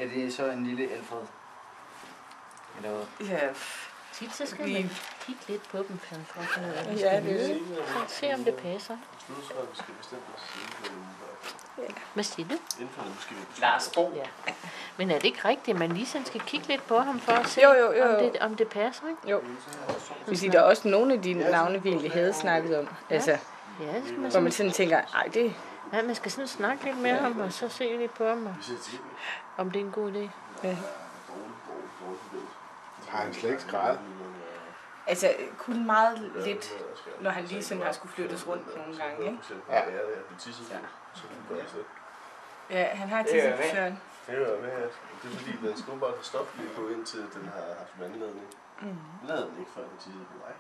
Er det så en lille Alfred? Eller hvad? Ja. Tit så skal man kigge lidt på dem, for at finde ud af, hvad Ja, de det er skal vide. Så se om det passer. Hvad siger du? Lars Bo. Ja. Men er det ikke rigtigt, at man lige sådan skal kigge lidt på ham for at se, Jo. om det passer, ikke? Jo. Der er også nogle af de navne, vi egentlig havde snakket om. Altså, Ja, det skal man hvor man sådan tænker, ej det... Ja, man skal sådan snakke lidt med ham, og så se lidt på ham, og om det er en god idé. Ja. Har han slet ikke skrevet? Altså, kun meget lidt, når han lige sådan har skulle flyttes rundt nogle gange, ikke? Ja. Ja, han har tisset på søren. Det er fordi, den skulle bare stoppe lige på, indtil den har haft vandladning. Lad den ikke, før den tissede på mig.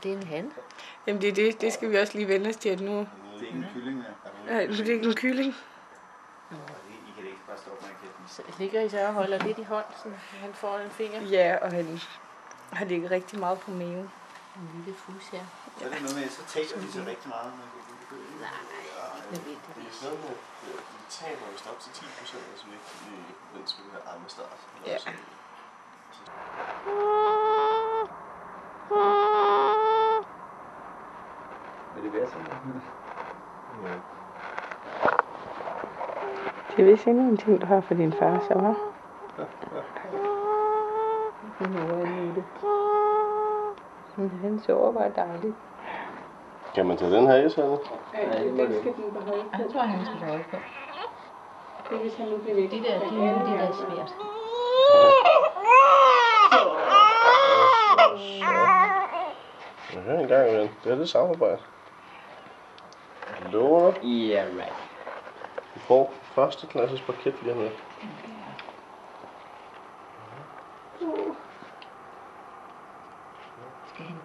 Det er en han. Jamen det er det. Det skal vi også lige vende os til, at nu... Det er ikke en kylling, ja. Ja, nu er det ikke en kylling. I kan ikke bare stoppe med at Så ligger I så og holder lidt i hånd, så han får en finger. Ja, og han har ligget rigtig meget på maven. En lille fus her. Så er det noget med, så taler vi så rigtig meget. Nej, nødvendigvis. Det er sådan noget med, vi taler vist op til 10%, altså mens vi har armestart. Ja. Vil det være sådan? Ja. Det er vist endnu en ting, du har for din far, så hva'? Han sover bare dejligt. Kan man tage den her i, Sanne? Ja, den skal den beholde på. Jeg tror, han skal holde på. Det er, hvis han nu bliver væk. Det der er svært. Jeg hører en gang, ven. Det er det samarbejde. Lover du? Ja, right. Vi får første klasses parket lige med. Skal han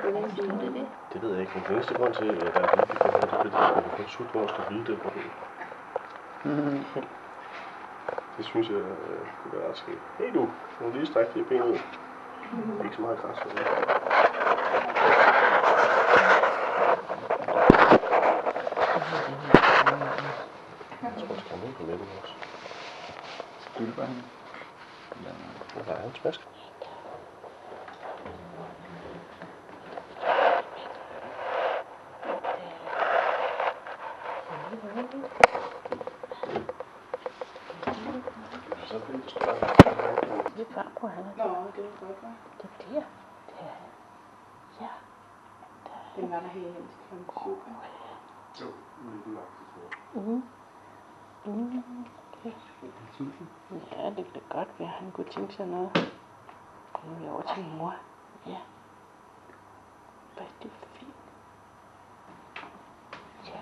bruge det? Det ved jeg ikke. Den eneste grund til, at der er lige fik det her, det er, fordi vi får sut, hvor man skal vide det på det. Det synes jeg kunne være ret skægt. Hey du, må lige strække de ben ud. Ikke så meget græs. Jeg tror, det kommer ind på nettet også. Stylper han? Ja, der er en smask. Så bliver det større. Det er bare på han. Nå, det er godt, hva'? Det er der. Det er ja. Den var der herhen til kl. 7. Jo, lige nok. Ja, det kan godt være, han kunne tænke sig noget. Nu er vi over til mor. Ja. Rigtig fint. Ja.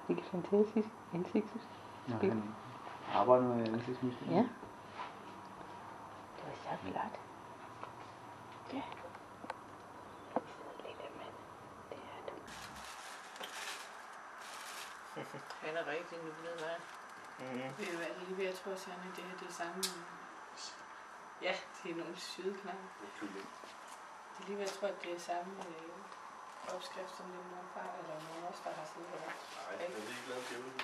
Det er fantastisk ansigtsspil. Han arbejder med ansigtsmuskel. Ja. Det var så flot. Ja. Lille mand. Det er du. Han er rigtig nublet, hva'? Ved du hvad, det er lige ved, jeg tror, Sanne, det her det er samme... Ja, det er nogle syde knapper. Det er lige ved, jeg tror, at det er samme opskrift, som din morfar eller mors, der har siddet her. Nej, det er ikke lavet djævlen.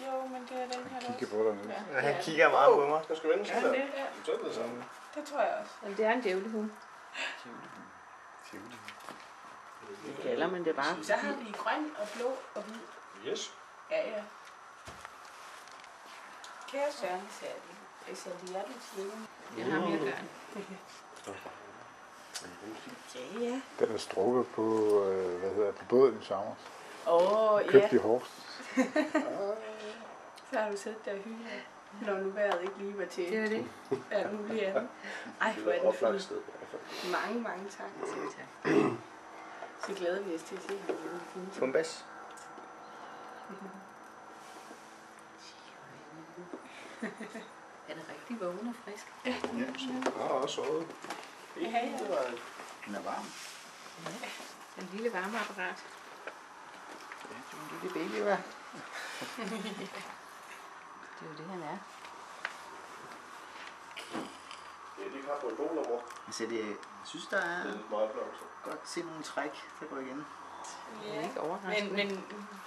Jo, men det er den her Kigger på dig nu. Ja, Han kigger meget på mig. Jeg skal vende sådan der. Ja, Så er det samme. det tror jeg også. Jamen, det er en djævlehund. Det kalder man det bare. Så har vi grøn og blå og hvid. Yes. Ja. Kære Søren, sagde de. Jeg sagde, de er lidt slemme. Det har vi at gøre. Ja. Den er strukket på, på båden i sommer. Ja. Købt i Horst. Så har du siddet der og hygget, når nu vejret ikke lige var til. Det er det. Ja, nu bliver den. Ej, hvor er den fin. Mange tak. Så glæder vi os til at se ham. Pumbas. Er det rigtig vågen og frisk? Ja, så har også sovet. Ja. Den er varm. Ja, en lille varmeapparat. Ja, det er en lille baby, hva'? Det er jo det, han er. Ja, det kan få en god nummer. Altså, jeg synes, der er Det er lidt meget blomster. godt se nogle træk, der går igen. Det er ikke overraskende. Men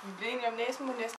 vi bliver enige om næsen må næsten